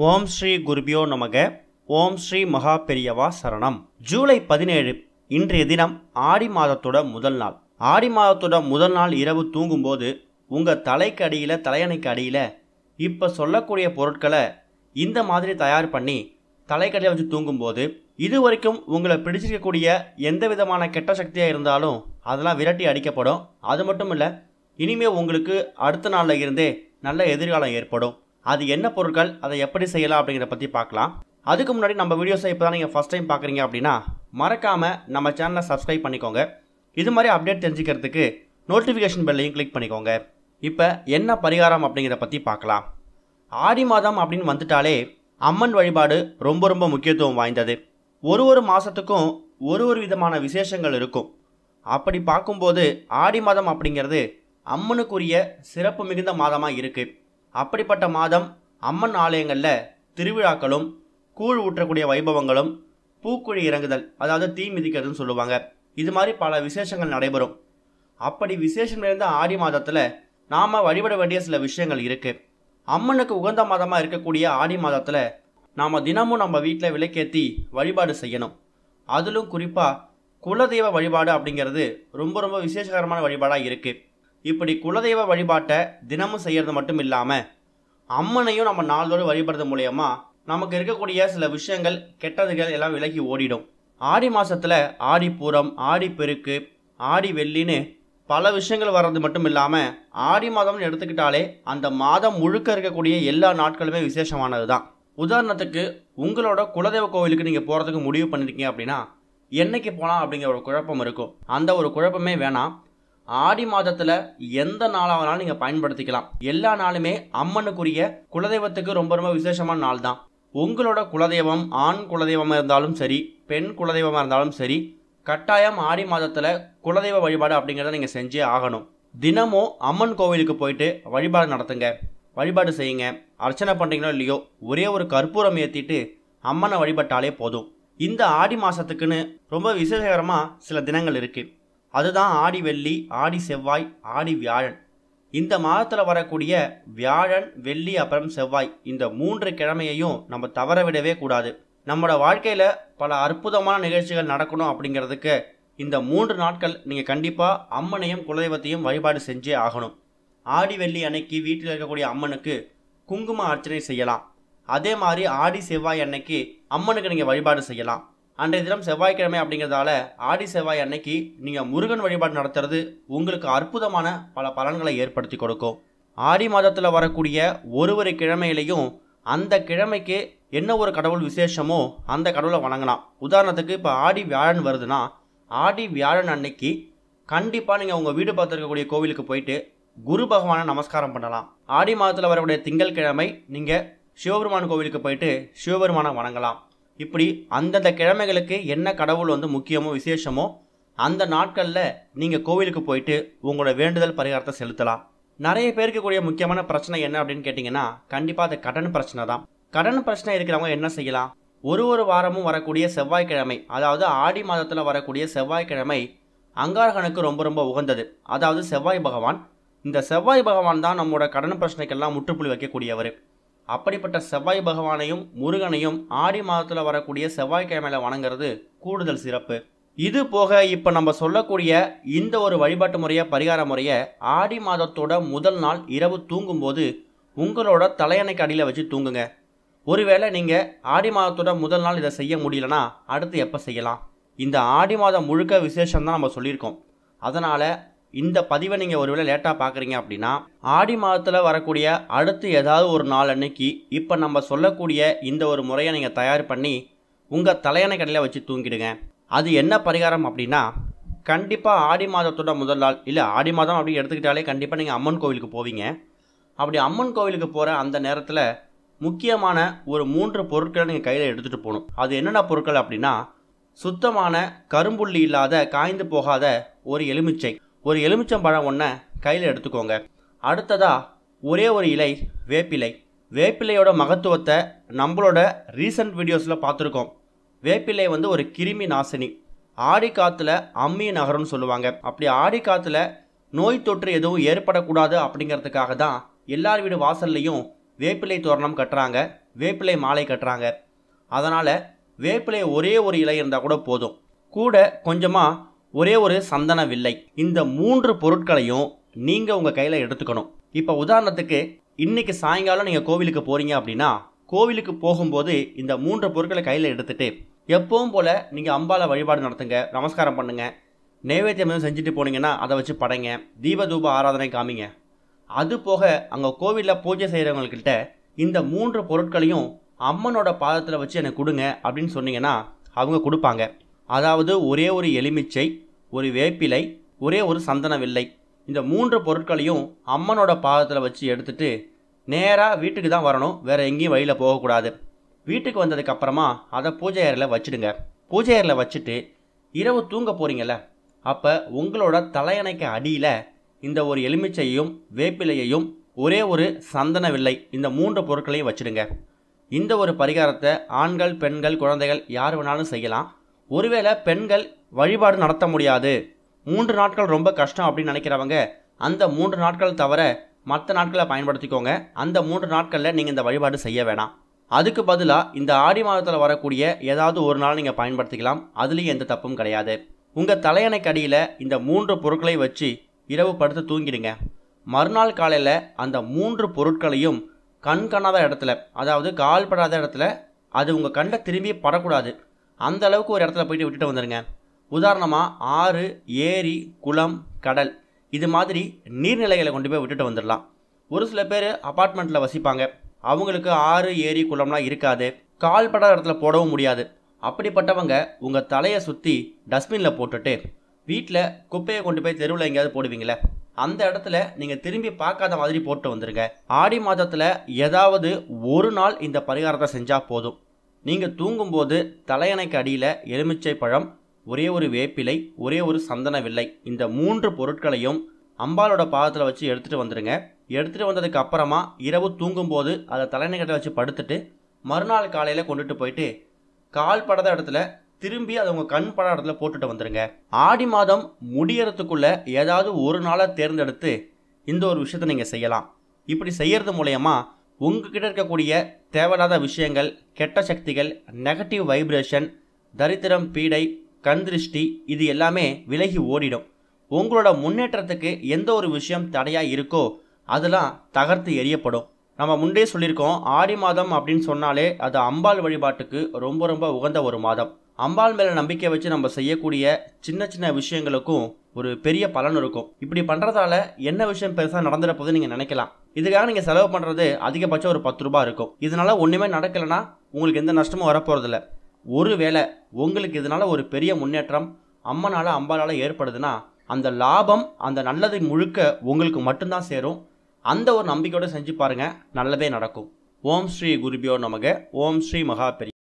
ஓம் ஸ்ரீ குருபியோ நமக. ஓம் ஸ்ரீ மகா பெரியவா சரணம். ஜூலை 17 இன்றைய தினம் ஆடி மாதத்தோட முதல் நாள். ஆடி மாதத்தோட முதல் நாள் இரவு தூங்கும்போது உங்கள் தலைக்கு அடியில் தலையணைக்கு அடியில் இப்போ சொல்லக்கூடிய பொருட்களை இந்த மாதிரி தயார் பண்ணி தலைக்கடியில் வச்சு தூங்கும்போது இது வரைக்கும் உங்களை பிடிச்சிருக்கக்கூடிய எந்த விதமான கெட்ட சக்தியாக இருந்தாலும் அதெல்லாம் விரட்டி அடிக்கப்படும். அது மட்டும் இல்லை, இனிமேல் உங்களுக்கு அடுத்த நாளில் இருந்தே நல்ல எதிர்காலம் ஏற்படும். அது என்ன பொருட்கள், அதை எப்படி செய்யலாம் அப்படிங்கிறத பற்றி பார்க்கலாம். அதுக்கு முன்னாடி நம்ம வீடியோஸை இப்போ தான் நீங்கள் ஃபஸ்ட் டைம் பார்க்குறீங்க அப்படின்னா மறக்காமல் நம்ம சேனலை சப்ஸ்கிரைப் பண்ணிக்கோங்க. இது மாதிரி அப்டேட் தெரிஞ்சுக்கிறதுக்கு நோட்டிஃபிகேஷன் பெல்லையும் கிளிக் பண்ணிக்கோங்க. இப்போ என்ன பரிகாரம் அப்படிங்கிறத பற்றி பார்க்கலாம். ஆடி மாதம் அப்படின்னு வந்துட்டாலே அம்மன் வழிபாடு ரொம்ப ரொம்ப முக்கியத்துவம் வாய்ந்தது. ஒரு மாதத்துக்கும் ஒரு விதமான விசேஷங்கள் இருக்கும். அப்படி பார்க்கும்போது ஆடி மாதம் அப்படிங்கிறது அம்மனுக்குரிய சிறப்பு மிகுந்த மாதமாக இருக்குது. அப்படிப்பட்ட மாதம் அம்மன் ஆலயங்களில் திருவிழாக்களும் கூழ் ஊற்றக்கூடிய வைபவங்களும் பூக்குழி இறங்குதல், அதாவது தீ மிதிக்கிறதுன்னு சொல்லுவாங்க, இது மாதிரி பல விசேஷங்கள் நடைபெறும். அப்படி விசேஷம் நிறைந்த ஆடி மாதத்தில் நாம் வழிபட வேண்டிய சில விஷயங்கள் இருக்குது. அம்மனுக்கு உகந்த மாதமாக இருக்கக்கூடிய ஆடி மாதத்தில் நாம் தினமும் நம்ம வீட்டில் விளக்கேற்றி வழிபாடு செய்யணும். அதிலும் குறிப்பாக குலதெய்வ வழிபாடு அப்படிங்கிறது ரொம்ப ரொம்ப விசேஷகரமான வழிபாடாக இருக்குது. இப்படி குலதெய்வ வழிபாட்டை தினமும் செய்கிறது மட்டும் இல்லாமல் அம்மனையும் நம்ம நாள்தோறும் வழிபடுறது மூலயமா நமக்கு இருக்கக்கூடிய சில விஷயங்கள் கெட்டதுகள் எல்லாம் விலகி ஓடிடும். ஆடி மாதத்தில் ஆடி பூரம், ஆடி பெருக்கு, ஆடி வெள்ளின்னு பல விஷயங்கள் வர்றது மட்டும் இல்லாமல் ஆடி மாதம்னு எடுத்துக்கிட்டாலே அந்த மாதம் முழுக்க இருக்கக்கூடிய எல்லா நாட்களுமே விசேஷமானது தான். உதாரணத்துக்கு உங்களோட குலதெய்வ கோவிலுக்கு நீங்கள் போகிறதுக்கு முடிவு பண்ணியிருக்கீங்க அப்படின்னா என்னைக்கு போகலாம் அப்படிங்கிற ஒரு குழப்பம் இருக்கும். அந்த ஒரு குழப்பமே வேணாம். ஆடி மாதத்தில் எந்த நாளாகனாலும் நீங்கள் பயன்படுத்திக்கலாம். எல்லா நாளுமே அம்மனுக்குரிய குலதெய்வத்துக்கு ரொம்ப ரொம்ப விசேஷமான நாள் தான். உங்களோட குலதெய்வம் ஆண் குலதெய்வமாக இருந்தாலும் சரி, பெண் குலதெய்வமாக இருந்தாலும் சரி, கட்டாயம் ஆடி மாதத்தில் குலதெய்வ வழிபாடு அப்படிங்கிறத நீங்கள் செஞ்சே ஆகணும். தினமும் அம்மன் கோவிலுக்கு போயிட்டு வழிபாடு நடத்துங்க, வழிபாடு செய்யுங்க. அர்ச்சனை பண்ணுறீங்களோ இல்லையோ, ஒரே ஒரு கற்பூரம் ஏற்றிட்டு அம்மனை வழிபட்டாலே போதும். இந்த ஆடி மாதத்துக்குன்னு ரொம்ப விசேஷகரமாக சில தினங்கள் இருக்குது. அதுதான் ஆடி வெள்ளி, ஆடி செவ்வாய், ஆடி வியாழன். இந்த மாதத்தில் வரக்கூடிய வியாழன், வெள்ளி, அப்புறம் செவ்வாய், இந்த 3 கிழமையையும் நம்ம தவற விடவே கூடாது. நம்மளோட வாழ்க்கையில் பல அற்புதமான நிகழ்ச்சிகள் நடக்கணும் அப்படிங்கிறதுக்கு இந்த 3 நாட்கள் நீங்கள் கண்டிப்பாக அம்மனையும் குலதெய்வத்தையும் வழிபாடு செஞ்சே ஆகணும். ஆடி வெள்ளி அன்னைக்கு வீட்டில் இருக்கக்கூடிய அம்மனுக்கு குங்கும அர்ச்சனை செய்யலாம். அதே மாதிரி ஆடி செவ்வாய் அன்னைக்கு அம்மனுக்கு நீங்கள் வழிபாடு செய்யலாம். அன்றைய தினம் செவ்வாய்க்கிழமை அப்படிங்கிறதால ஆடி செவ்வாய் அன்னைக்கு நீங்கள் முருகன் வழிபாடு நடத்துறது உங்களுக்கு அற்புதமான பல பலன்களை ஏற்படுத்தி கொடுக்கும். ஆடி மாதத்தில் வரக்கூடிய ஒரு கிழமையிலையும் அந்த கிழமைக்கு என்ன ஒரு கடவுள் விசேஷமோ அந்த கடவுளை வணங்கலாம். உதாரணத்துக்கு இப்போ ஆடி வியாழன் வருதுன்னா ஆடி வியாழன் அன்னைக்கு கண்டிப்பாக நீங்கள் உங்கள் வீடு பார்த்துருக்கக்கூடிய கோவிலுக்கு போயிட்டு குரு பகவானை நமஸ்காரம் பண்ணலாம். ஆடி மாதத்தில் வரக்கூடிய திங்கள் கிழமை நீங்கள் சிவபெருமான் கோவிலுக்கு போயிட்டு சிவபெருமானை வணங்கலாம். இப்படி அந்தந்த கிழமைகளுக்கு என்ன கடவுள் முக்கியமோ விசேஷமோ அந்த நாட்களில் நீங்கள் கோவிலுக்கு போயிட்டு உங்களோட வேண்டுதல் பரிகாரத்தை செலுத்தலாம். நிறைய பேருக்கு கூடிய முக்கியமான பிரச்சனை என்ன அப்படின்னு கேட்டிங்கன்னா கண்டிப்பாக அது கடன் பிரச்சனை தான். கடன் பிரச்சனை இருக்கிறவங்க என்ன செய்யலாம்? ஒரு வாரமும் வரக்கூடிய செவ்வாய்க்கிழமை, அதாவது ஆடி மாதத்தில் வரக்கூடிய செவ்வாய்க்கிழமை அங்காரகனுக்கு ரொம்ப ரொம்ப உகந்தது. அதாவது செவ்வாய் பகவான். இந்த செவ்வாய் பகவான் தான் நம்மளோட கடன் பிரச்சனைக்கெல்லாம் முற்றுப்புள்ளி வைக்கக்கூடியவர். அப்படிப்பட்ட செவ்வாய் பகவானையும் முருகனையும் ஆடி மாதத்தில் வரக்கூடிய செவ்வாய்க்கிழமையில் வணங்குறது கூடுதல் சிறப்பு. இது போக இப்போ நம்ம சொல்லக்கூடிய இந்த ஒரு வழிபாட்டு முறையை, பரிகார முறையை ஆடி மாதத்தோட முதல் நாள் இரவு தூங்கும்போது உங்களோட தலையணைக்கு அடியில் வச்சு தூங்குங்க. ஒருவேளை நீங்கள் ஆடி மாதத்தோட முதல் நாள் இதை செய்ய முடியலன்னா அடுத்து எப்போ செய்யலாம்? இந்த ஆடி மாதம் முழுக்க விசேஷம் தான் நம்ம சொல்லியிருக்கோம். அதனால் இந்த பதிவை நீங்கள் ஒருவேளை லேட்டாக பார்க்குறீங்க அப்படின்னா ஆடி மாதத்தில் வரக்கூடிய அடுத்து ஏதாவது ஒரு நாள் அன்னைக்கு இப்போ நம்ம சொல்லக்கூடிய இந்த ஒரு முறையை நீங்கள் தயார் பண்ணி உங்கள் தலையணை கடையில் வச்சு தூங்கிடுங்க. அது என்ன பரிகாரம் அப்படின்னா, கண்டிப்பாக ஆடி மாதத்தோட முதல் நாள், இல்லை ஆடி மாதம் அப்படி எடுத்துக்கிட்டாலே கண்டிப்பாக நீங்கள் அம்மன் கோவிலுக்கு போவீங்க. அப்படி அம்மன் கோவிலுக்கு போகிற அந்த நேரத்தில் முக்கியமான ஒரு 3 பொருட்களை நீங்கள் கையில் எடுத்துகிட்டு போகணும். அது என்னென்ன பொருட்கள் அப்படின்னா, சுத்தமான கரும்புள்ளி இல்லாத காய்ந்து போகாத ஒரு எலுமிச்சம்பழம் ஒன்றை கையில் எடுத்துக்கோங்க. அடுத்ததாக ஒரே ஒரு இலை வேப்பிலை. வேப்பிலையோட மகத்துவத்தை நம்மளோட ரீசன்ட் வீடியோஸில் பார்த்துருக்கோம். வேப்பிலை ஒரு கிருமி நாசினி. ஆடி காற்றுல அம்மி நகரம்னு சொல்லுவாங்க. அப்படி ஆடி காற்றுல நோய் தொற்று எதுவும் ஏற்படக்கூடாது அப்படிங்கிறதுக்காக தான் எல்லார் வீடு வாசல்லையும் வேப்பிலை தோரணம் கட்டுறாங்க, வேப்பிலை மாலை கட்டுறாங்க. அதனால் வேப்பிலை ஒரே ஒரு இலை இருந்தால் கூட போதும். கூட கொஞ்சமாக ஒரே ஒரு சந்தன வில்லை. இந்த 3 பொருட்களையும் நீங்கள் உங்கள் கையில் எடுத்துக்கணும். இப்போ உதாரணத்துக்கு இன்றைக்கி சாயங்காலம் நீங்கள் கோவிலுக்கு போகிறீங்க அப்படின்னா, கோவிலுக்கு போகும்போது இந்த 3 பொருட்களை கையில் எடுத்துகிட்டு எப்பவும் போல் நீங்கள் அம்பாவை வழிபாடு நடத்துங்க, நமஸ்காரம் பண்ணுங்கள். நைவேத்தியம் எதுவும் செஞ்சுட்டு போனீங்கன்னா அதை வச்சு படைங்க, தீப தூப ஆராதனை காமிங்க. அது போக அங்கே கோவிலில் பூஜை செய்கிறவங்கக்கிட்ட இந்த 3 பொருட்களையும் அம்மனோட பாதத்தில் வச்சு எனக்கு கொடுங்க அப்படின்னு சொன்னீங்கன்னா அவங்க கொடுப்பாங்க. அதாவது ஒரே ஒரு எலுமிச்சை, ஒரு வேப்பிலை, ஒரே ஒரு சந்தன வில்லை. இந்த 3 பொருட்களையும் அம்மனோட பாதத்தில் வச்சு எடுத்துகிட்டு நேராக வீட்டுக்கு தான் வரணும், வேறு எங்கேயும் வழியில் போகக்கூடாது. வீட்டுக்கு வந்ததுக்கப்புறமா அதை பூஜை அறையில் வச்சுடுங்க. பூஜை அறையில் வச்சுட்டு இரவு தூங்க போகிறீங்கள, அப்போ உங்களோட தலையணைக்கு அடியில் இந்த ஒரு எலுமிச்சையும் வேப்பிலையையும் ஒரே ஒரு சந்தன வில்லை இந்த 3 பொருட்களையும் வச்சுடுங்க. இந்த ஒரு பரிகாரத்தை ஆண்கள், பெண்கள், குழந்தைகள் யார் வேணாலும் செய்யலாம். ஒருவேளை பெண்கள் வழிபாடு நடத்த முடியாது, 3 நாட்கள் ரொம்ப கஷ்டம் அப்படின்னு நினைக்கிறவங்க அந்த 3 நாட்கள் தவிர மற்ற நாட்களை பயன்படுத்திக்கோங்க. அந்த 3 நாட்களில் நீங்கள் இந்த வழிபாடு செய்ய வேணாம். அதுக்கு பதிலாக இந்த ஆடி மாதத்தில் வரக்கூடிய ஏதாவது ஒரு நாள் நீங்கள் பயன்படுத்திக்கலாம். அதுலேயும் எந்த தப்பும் கிடையாது. உங்கள் தலையணைக்கு அடியில் இந்த 3 பொருட்களை வச்சு இரவு படுத்து தூங்கிடுங்க. மறுநாள் காலையில் அந்த 3 பொருட்களையும் கண் காணாத இடத்துல, அதாவது கால் படாத இடத்துல, அது உங்கள் கண்ணில் திரும்பி படக்கூடாது அந்த அளவுக்கு ஒரு இடத்துல போயிட்டு விட்டுட்டு வந்துடுங்க. உதாரணமாக ஆறு, ஏரி, குளம், கடல் இது மாதிரி நீர்நிலைகளை கொண்டு போய் விட்டுட்டு வந்துடலாம். ஒரு சில பேர் அப்பார்ட்மெண்ட்டில் வசிப்பாங்க, அவங்களுக்கு ஆறு, ஏரி, குளம்லாம் இருக்காது, கால் படாத இடத்துல போடவும் முடியாது. அப்படிப்பட்டவங்க உங்கள் தலையை சுற்றி டஸ்ட்பினில் போட்டுட்டு வீட்டில் குப்பையை கொண்டு போய் தெருவில் எங்கேயாவது போடுவீங்களே, அந்த இடத்துல நீங்கள் திரும்பி பார்க்காத மாதிரி போட்டு வந்துடுங்க. ஆடி மாதத்தில் ஏதாவது ஒரு நாள் இந்த பரிகாரத்தை செஞ்சால் போதும். நீங்கள் தூங்கும்போது தலையணைக்கு அடியில் எலுமிச்சை பழம், ஒரே ஒரு வேப்பிலை, ஒரே ஒரு சந்தன வில்லை இந்த 3 பொருட்களையும் அம்பாலோட பாதத்தில் வச்சு எடுத்துகிட்டு வந்துடுங்க. எடுத்துகிட்டு வந்ததுக்கு அப்புறமா இரவு தூங்கும்போது அதை தலையணைக்கிட்ட வச்சு படுத்துட்டு மறுநாள் காலையில் கொண்டுட்டு போயிட்டு கால் படாத இடத்துல திரும்பி அதை உங்கள் கண் படாத இடத்துல போட்டுட்டு வந்துடுங்க. ஆடி மாதம் முடியறதுக்குள்ள ஏதாவது ஒரு நாளை தேர்ந்தெடுத்து இந்த ஒரு விஷயத்தை நீங்கள் செய்யலாம். இப்படி செய்யறது மூலயமா உங்ககிட்ட இருக்கக்கூடிய தேவையில்லாத விஷயங்கள், கெட்ட சக்திகள், நெகட்டிவ் வைப்ரேஷன், தரித்திரம், பீடை, கண் திருஷ்டி இது எல்லாமே விலகி ஓடிடும். உங்களோட முன்னேற்றத்துக்கு எந்த ஒரு விஷயம் தடையாக இருக்கோ அதெல்லாம் தகர்த்து எரியப்படும். நம்ம முன்னே சொல்லியிருக்கோம், ஆடி மாதம் அப்படின்னு சொன்னாலே அது அம்பாள் வழிபாட்டுக்கு ரொம்ப ரொம்ப உகந்த ஒரு மாதம். அம்பாள் மேலே நம்பிக்கை வச்சு நம்ம செய்யக்கூடிய சின்ன சின்ன விஷயங்களுக்கும் ஒரு பெரிய பலன் இருக்கும். இப்படி பண்ணுறதால என்ன விஷயம் பெருசாக நடந்துட போது நீங்கள் நினைக்கலாம். இதுக்காக நீங்கள் செலவு பண்ணுறது அதிகபட்சம் ஒரு 10 ரூபாய் இருக்கும். இதனால் ஒன்றுமே நடக்கலைன்னா உங்களுக்கு எந்த நஷ்டமும் வரப்போகிறதில்ல. ஒருவேளை உங்களுக்கு இதனால் ஒரு பெரிய முன்னேற்றம் அம்மனால், அம்பாளால் ஏற்படுதுன்னா அந்த லாபம், அந்த நல்லது முழுக்க உங்களுக்கு மட்டும்தான் சேரும். அந்த ஒரு நம்பிக்கையோடு செஞ்சு பாருங்கள், நல்லதே நடக்கும். ஓம் ஸ்ரீ குருபியோ நமக. ஓம் ஸ்ரீ மகா பெரிய